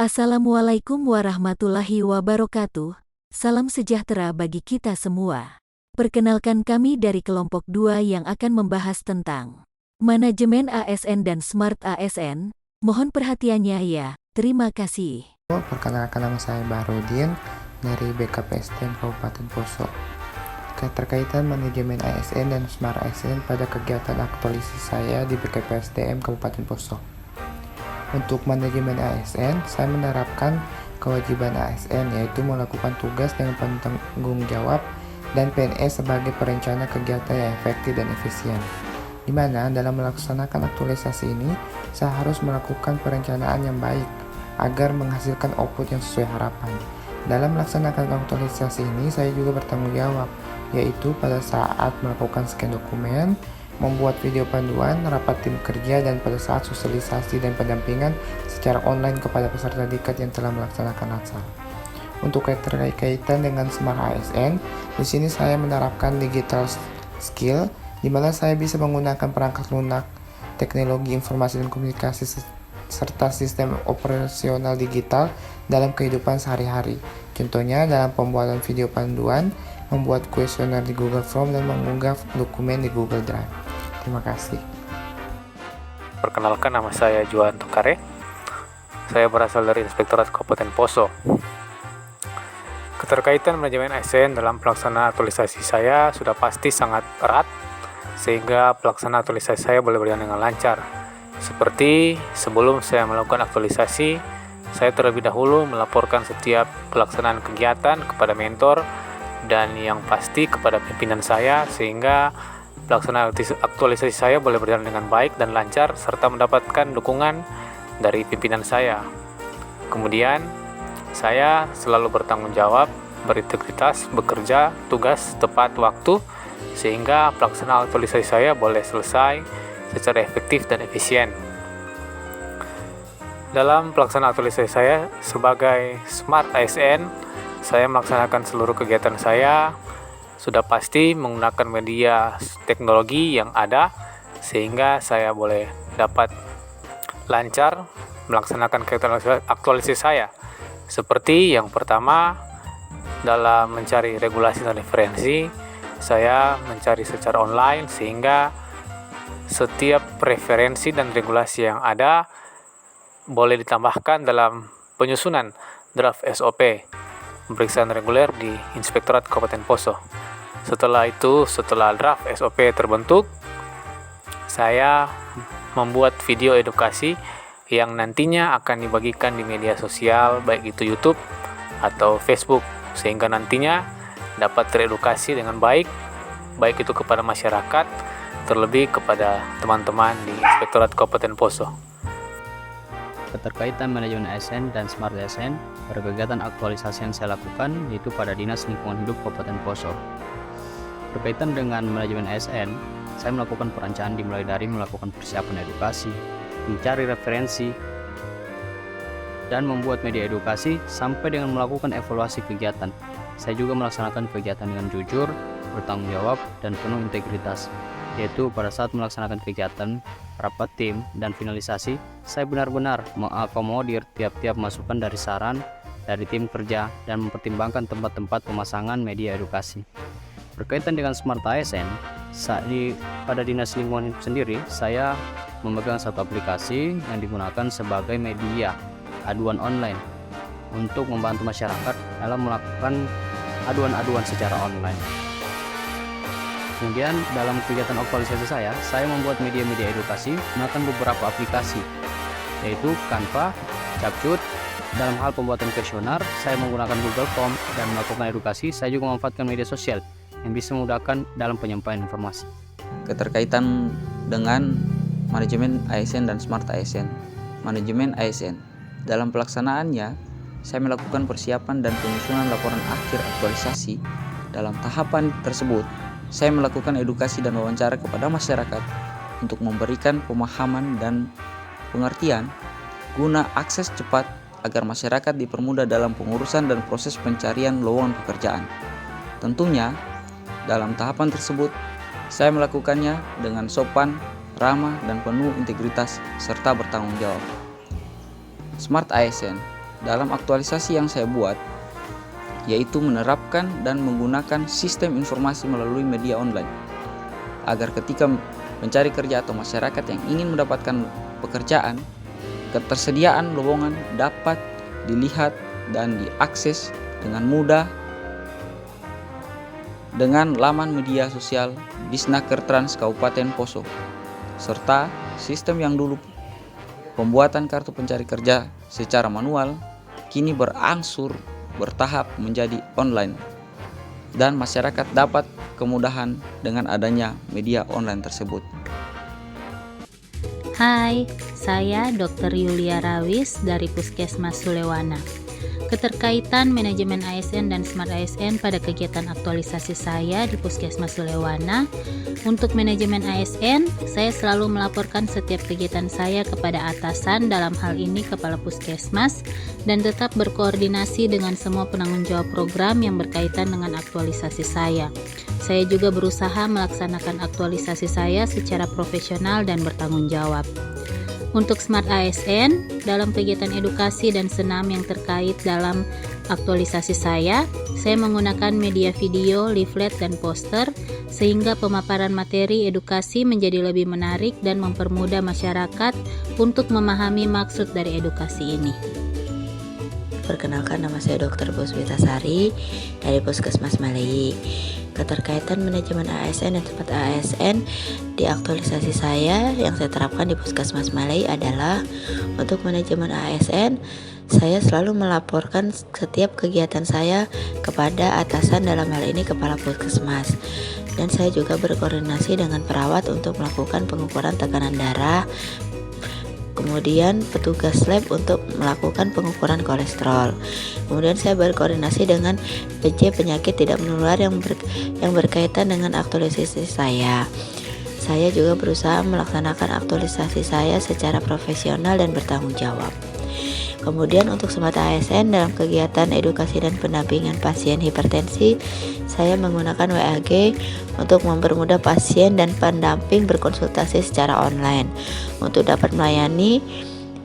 Assalamualaikum warahmatullahi wabarakatuh. Salam sejahtera bagi kita semua. Perkenalkan kami dari kelompok 2 yang akan membahas tentang manajemen ASN dan Smart ASN. Mohon perhatiannya ya. Terima kasih. Perkenalkan, nama saya Bahrudin dari BKPSDM Kabupaten Poso. Keterkaitan manajemen ASN dan Smart ASN pada kegiatan aktualisasi saya di BKPSDM Kabupaten Poso. Untuk manajemen ASN, saya menerapkan kewajiban ASN, yaitu melakukan tugas dengan penanggung jawab dan PNS sebagai perencana kegiatan yang efektif dan efisien. Di mana dalam melaksanakan aktualisasi ini, saya harus melakukan perencanaan yang baik agar menghasilkan output yang sesuai harapan. Dalam melaksanakan aktualisasi ini, saya juga bertanggung jawab, yaitu pada saat melakukan scan dokumen, membuat video panduan, rapat tim kerja, dan pada saat sosialisasi dan pendampingan secara online kepada peserta dikat yang telah melaksanakan acara. Untuk keterkaitan dengan Smart ASN, di sini saya menerapkan digital skill, di mana saya bisa menggunakan perangkat lunak, teknologi informasi dan komunikasi, serta sistem operasional digital dalam kehidupan sehari-hari. Contohnya dalam pembuatan video panduan, membuat kuesioner di Google Form, dan mengunggah dokumen di Google Drive. Terima kasih. Perkenalkan, nama saya Juan Tokare. Saya berasal dari Inspektorat Kabupaten Poso. Keterkaitan manajemen ASN dalam pelaksanaan aktualisasi saya sudah pasti sangat erat, sehingga pelaksanaan aktualisasi saya boleh berjalan dengan lancar. Seperti sebelum saya melakukan aktualisasi, saya terlebih dahulu melaporkan setiap pelaksanaan kegiatan kepada mentor dan yang pasti kepada pimpinan saya, sehingga pelaksanaan aktualisasi saya boleh berjalan dengan baik dan lancar serta mendapatkan dukungan dari pimpinan saya. Kemudian, saya selalu bertanggung jawab, berintegritas, bekerja, tugas tepat waktu, sehingga pelaksanaan aktualisasi saya boleh selesai secara efektif dan efisien. Dalam pelaksanaan aktualisasi saya sebagai Smart ASN, saya melaksanakan seluruh kegiatan saya sudah pasti menggunakan media teknologi yang ada, sehingga saya boleh dapat lancar melaksanakan kegiatan aktualisasi saya. Seperti yang pertama, dalam mencari regulasi dan referensi, saya mencari secara online, sehingga setiap referensi dan regulasi yang ada boleh ditambahkan dalam penyusunan draft SOP pemeriksaan reguler di Inspektorat Kabupaten Poso. Setelah draft SOP terbentuk, saya membuat video edukasi yang nantinya akan dibagikan di media sosial, baik itu YouTube atau Facebook, sehingga nantinya dapat teredukasi dengan baik itu kepada masyarakat, terlebih kepada teman-teman di Inspektorat Kabupaten Poso. Keterkaitan manajemen ASN dan Smart ASN pada kegiatan aktualisasi yang saya lakukan, yaitu pada Dinas Lingkungan Hidup Kabupaten Poso. Berkaitan dengan manajemen ASN, saya melakukan perencanaan dimulai dari melakukan persiapan edukasi, mencari referensi, dan membuat media edukasi sampai dengan melakukan evaluasi kegiatan. Saya juga melaksanakan kegiatan dengan jujur, bertanggung jawab, dan penuh integritas, yaitu pada saat melaksanakan kegiatan, rapat tim, dan finalisasi, saya benar-benar mengakomodir tiap-tiap masukan dari saran dari tim kerja dan mempertimbangkan tempat-tempat pemasangan media edukasi. Berkaitan dengan Smart ASN, pada Dinas Lingkungan Hidup sendiri, saya memegang satu aplikasi yang digunakan sebagai media aduan online untuk membantu masyarakat dalam melakukan aduan-aduan secara online. Kemudian dalam kegiatan aktualisasi saya membuat media-media edukasi menggunakan beberapa aplikasi, yaitu Canva, Capcut. Dalam hal pembuatan kuesioner, saya menggunakan Google Form, dan melakukan edukasi, saya juga memanfaatkan media sosial yang bisa memudahkan dalam penyampaian informasi. Keterkaitan dengan manajemen ASN dan Smart ASN. Manajemen ASN, dalam pelaksanaannya, saya melakukan persiapan dan penyusunan laporan akhir aktualisasi. Dalam tahapan tersebut, saya melakukan edukasi dan wawancara kepada masyarakat untuk memberikan pemahaman dan pengertian guna akses cepat agar masyarakat dipermudah dalam pengurusan dan proses pencarian lowongan pekerjaan. Tentunya, dalam tahapan tersebut, saya melakukannya dengan sopan, ramah, dan penuh integritas serta bertanggung jawab. Smart ASN, dalam aktualisasi yang saya buat, yaitu menerapkan dan menggunakan sistem informasi melalui media online, agar ketika mencari kerja atau masyarakat yang ingin mendapatkan pekerjaan, ketersediaan lowongan dapat dilihat dan diakses dengan mudah dengan laman media sosial Disnakertrans Kabupaten Poso, serta sistem yang dulu pembuatan kartu pencari kerja secara manual kini berangsur bertahap menjadi online, dan masyarakat dapat kemudahan dengan adanya media online tersebut. Hai, saya Dr. Yulia Rawis dari Puskesmas Sulewana. Keterkaitan manajemen ASN dan Smart ASN pada kegiatan aktualisasi saya di Puskesmas Sulewana. Untuk manajemen ASN, saya selalu melaporkan setiap kegiatan saya kepada atasan, dalam hal ini Kepala Puskesmas, dan tetap berkoordinasi dengan semua penanggung jawab program yang berkaitan dengan aktualisasi saya. Saya juga berusaha melaksanakan aktualisasi saya secara profesional dan bertanggung jawab. Untuk Smart ASN, dalam kegiatan edukasi dan senam yang terkait dalam aktualisasi saya menggunakan media video, leaflet, dan poster, sehingga pemaparan materi edukasi menjadi lebih menarik dan mempermudah masyarakat untuk memahami maksud dari edukasi ini. Perkenalkan, nama saya Dr. Puspita Sari dari Puskesmas Malai. Keterkaitan manajemen ASN dan Smart ASN di aktualisasi saya yang saya terapkan di Puskesmas Malai adalah untuk manajemen ASN, saya selalu melaporkan setiap kegiatan saya kepada atasan, dalam hal ini Kepala Puskesmas. Dan saya juga berkoordinasi dengan perawat untuk melakukan pengukuran tekanan darah, kemudian petugas lab untuk melakukan pengukuran kolesterol. Kemudian saya berkoordinasi dengan PJ penyakit tidak menular yang berkaitan dengan aktualisasi saya. Saya juga berusaha melaksanakan aktualisasi saya secara profesional dan bertanggung jawab. Kemudian untuk Smart ASN dalam kegiatan edukasi dan pendampingan pasien hipertensi, saya menggunakan WAG untuk mempermudah pasien dan pendamping berkonsultasi secara online untuk dapat melayani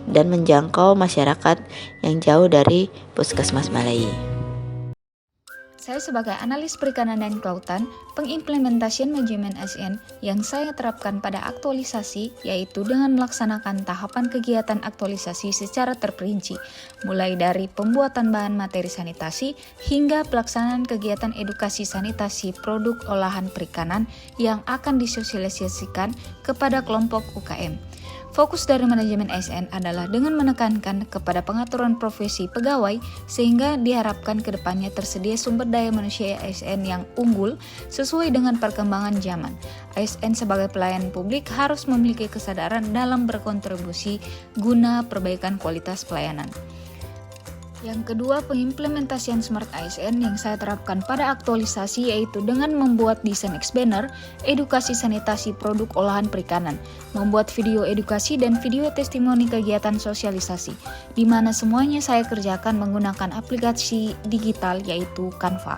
dan menjangkau masyarakat yang jauh dari Puskesmas Malai. Saya sebagai analis perikanan dan kelautan, pengimplementasian manajemen ASN yang saya terapkan pada aktualisasi yaitu dengan melaksanakan tahapan kegiatan aktualisasi secara terperinci, mulai dari pembuatan bahan materi sanitasi hingga pelaksanaan kegiatan edukasi sanitasi produk olahan perikanan yang akan disosialisasikan kepada kelompok UKM. Fokus dari manajemen ASN adalah dengan menekankan kepada pengaturan profesi pegawai sehingga diharapkan ke depannya tersedia sumber daya manusia ASN yang unggul sesuai dengan perkembangan zaman. ASN sebagai pelayan publik harus memiliki kesadaran dalam berkontribusi guna perbaikan kualitas pelayanan. Yang kedua, pengimplementasian Smart ASN yang saya terapkan pada aktualisasi yaitu dengan membuat desain X-Banner, edukasi sanitasi produk olahan perikanan, membuat video edukasi dan video testimoni kegiatan sosialisasi, di mana semuanya saya kerjakan menggunakan aplikasi digital yaitu Canva.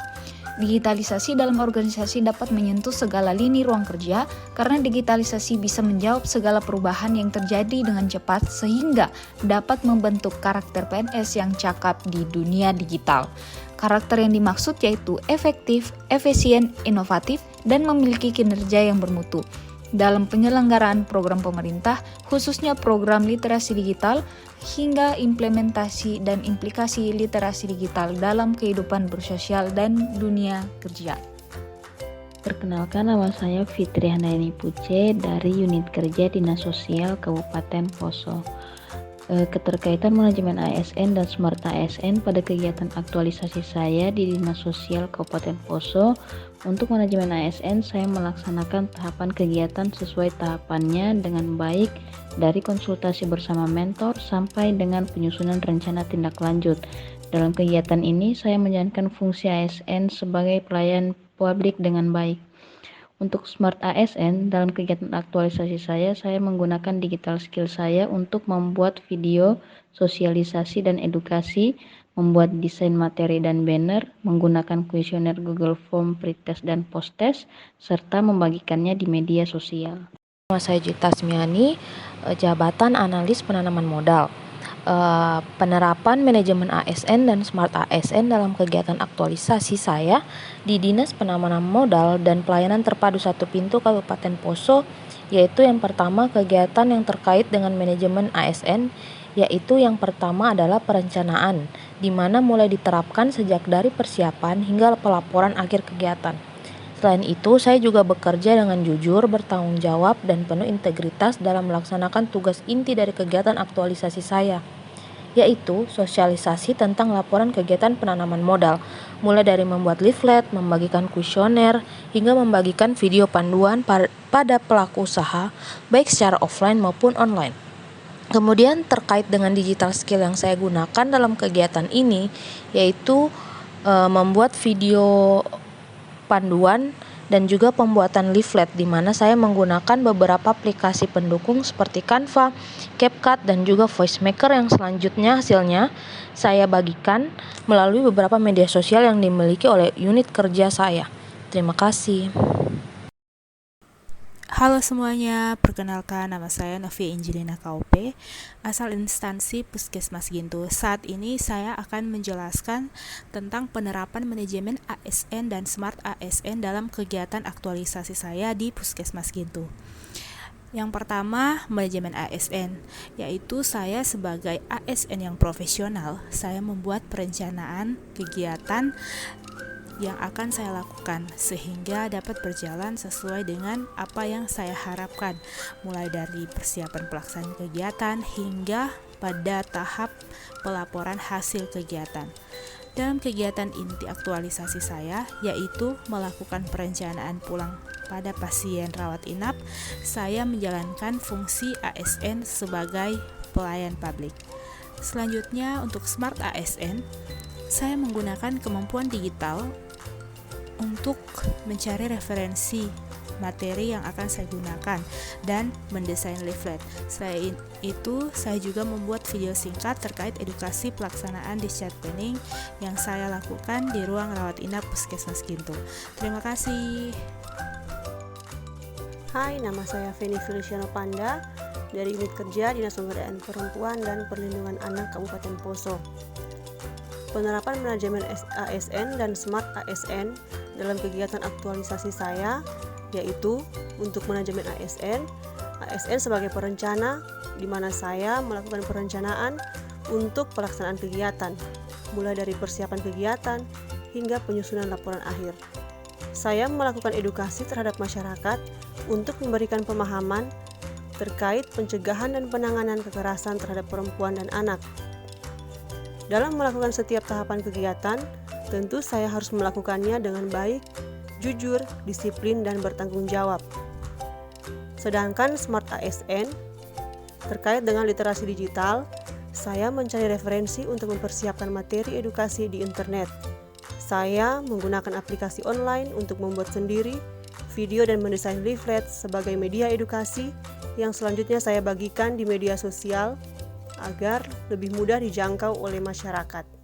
Digitalisasi dalam organisasi dapat menyentuh segala lini ruang kerja karena digitalisasi bisa menjawab segala perubahan yang terjadi dengan cepat sehingga dapat membentuk karakter PNS yang cakap di dunia digital. Karakter yang dimaksud yaitu efektif, efisien, inovatif, dan memiliki kinerja yang bermutu. Dalam penyelenggaraan program pemerintah, khususnya program literasi digital, hingga implementasi dan implikasi literasi digital dalam kehidupan bersosial dan dunia kerja. Perkenalkan, nama saya Fitri Handayani Puce dari Unit Kerja Dinas Sosial Kabupaten Poso. Keterkaitan manajemen ASN dan Smart ASN pada kegiatan aktualisasi saya di Dinas Sosial Kabupaten Poso. Untuk manajemen ASN, saya melaksanakan tahapan kegiatan sesuai tahapannya dengan baik, dari konsultasi bersama mentor sampai dengan penyusunan rencana tindak lanjut. Dalam kegiatan ini, saya menjalankan fungsi ASN sebagai pelayan publik dengan baik. Untuk Smart ASN, dalam kegiatan aktualisasi saya menggunakan digital skill saya untuk membuat video, sosialisasi dan edukasi, membuat desain materi dan banner, menggunakan kuesioner Google Form, pretest dan posttest, serta membagikannya di media sosial. Nama saya Juta Smiani, jabatan analis penanaman modal. penerapan manajemen ASN dan Smart ASN dalam kegiatan aktualisasi saya di Dinas Penanaman Modal dan Pelayanan Terpadu Satu Pintu Kabupaten Poso, yaitu yang pertama kegiatan yang terkait dengan manajemen ASN, yaitu yang pertama adalah perencanaan, di mana mulai diterapkan sejak dari persiapan hingga pelaporan akhir kegiatan. Selain itu, saya juga bekerja dengan jujur, bertanggung jawab, dan penuh integritas dalam melaksanakan tugas inti dari kegiatan aktualisasi saya, yaitu sosialisasi tentang laporan kegiatan penanaman modal, mulai dari membuat leaflet, membagikan kuesioner, hingga membagikan video panduan pada pelaku usaha, baik secara offline maupun online. Kemudian terkait dengan digital skill yang saya gunakan dalam kegiatan ini, yaitu membuat video panduan dan juga pembuatan leaflet, di mana saya menggunakan beberapa aplikasi pendukung seperti Canva, CapCut, dan juga VoiceMaker yang selanjutnya hasilnya saya bagikan melalui beberapa media sosial yang dimiliki oleh unit kerja saya. Terima kasih. Halo semuanya, perkenalkan nama saya Novia Angelina KOP, asal instansi Puskesmas Gintu. Saat ini saya akan menjelaskan tentang penerapan manajemen ASN dan Smart ASN dalam kegiatan aktualisasi saya di Puskesmas Gintu. Yang pertama, manajemen ASN, yaitu saya sebagai ASN yang profesional, saya membuat perencanaan kegiatan yang akan saya lakukan sehingga dapat berjalan sesuai dengan apa yang saya harapkan, mulai dari persiapan pelaksanaan kegiatan hingga pada tahap pelaporan hasil kegiatan. Dalam kegiatan inti aktualisasi saya, yaitu melakukan perencanaan pulang pada pasien rawat inap, saya menjalankan fungsi ASN sebagai pelayan publik. Selanjutnya, untuk Smart ASN, saya menggunakan kemampuan digital untuk mencari referensi materi yang akan saya gunakan dan mendesain leaflet. Selain itu, saya juga membuat video singkat terkait edukasi pelaksanaan discharge planning yang saya lakukan di ruang rawat inap Puskesmas Gintu. Terima kasih. Hai, nama saya Feni Feliciano Panda dari Unit Kerja Dinas Pemberdayaan Perempuan dan Perlindungan Anak Kabupaten Poso. Penerapan manajemen ASN dan Smart ASN dalam kegiatan aktualisasi saya, yaitu untuk manajemen ASN sebagai perencana, di mana saya melakukan perencanaan untuk pelaksanaan kegiatan, mulai dari persiapan kegiatan hingga penyusunan laporan akhir. Saya melakukan edukasi terhadap masyarakat untuk memberikan pemahaman terkait pencegahan dan penanganan kekerasan terhadap perempuan dan anak. Dalam melakukan setiap tahapan kegiatan, tentu saya harus melakukannya dengan baik, jujur, disiplin, dan bertanggung jawab. Sedangkan Smart ASN, terkait dengan literasi digital, saya mencari referensi untuk mempersiapkan materi edukasi di internet. Saya menggunakan aplikasi online untuk membuat sendiri video dan mendesain leaflet sebagai media edukasi yang selanjutnya saya bagikan di media sosial agar lebih mudah dijangkau oleh masyarakat.